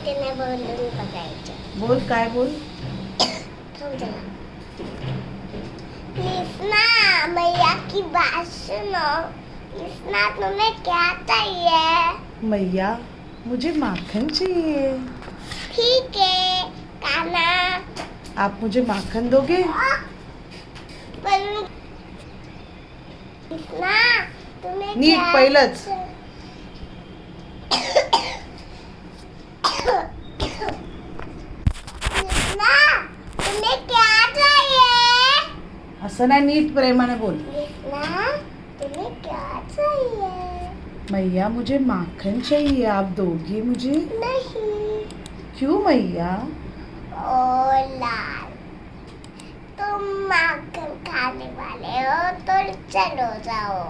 माहिती नाही बोलून बघायचं. बोल, काय बोल? प्लीज ना मैया की बात सुनो. प्लीज ना तुम्हें क्या चाहिए? मैया मुझे माखन चाहिए. ठीक है खाना. आप मुझे माखन दोगे? पण ना तुम्हें नीट क्या पहिलंच. ना तुम्हें क्या चाहिए? असं नाही, नीट प्रेमाने बोल. ना तुम्हें क्या चाहिए? मैया मुझे माखन चाहिए, आप दोगे मुझे? नहीं. क्यों मैया? ओ लाल, तुम माखन खाने वाले हो तो चलो जाओ.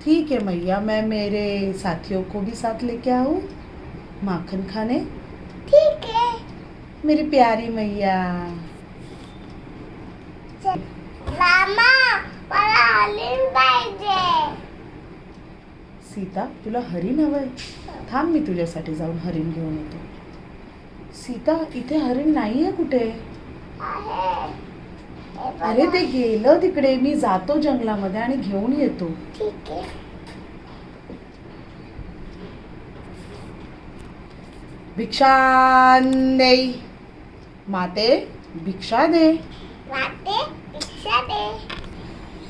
ठीक है मैया, मैं मेरे साथियों को भी साथ लेके आऊं माखन खाने. ठीक है. मेरी प्यारी मैया. मामा मला हलीम पाहिजे. सीता, तुला हरिण हवंय? थांब, मी तुझ्यासाठी जाऊन हरिण घेऊन येतो. सीता, इथे हरिण नाहीये कुठे. आहे. हे बघा. अरे ते गेलं तिकडे. मी जातो जंगलामध्ये आणि घेऊन येतो. ठीक आहे. भिक्षांदेई. माते भिक्षा दे. वाटे भिक्षा दे.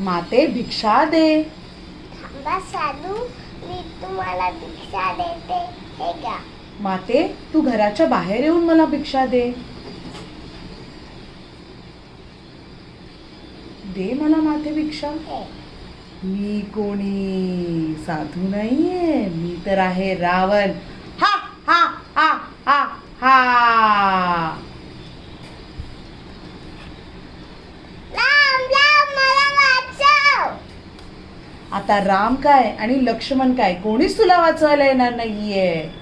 माते भिक्षा दे. थांबा साधू, मी तुम्हाला भिक्षा देते. हे घ्या. माते, तू घराच्या बाहेर येऊन मला भिक्षा दे. दे मला माते भिक्षा. हे. मी कोणी साधू नाहीये, मी तर आहे रावण. हा हा हा हा हा. राम राम मला वाचव. आता राम काय आणि लक्ष्मण काय, कोणीच तुला वाचवायला येणार नाहीये.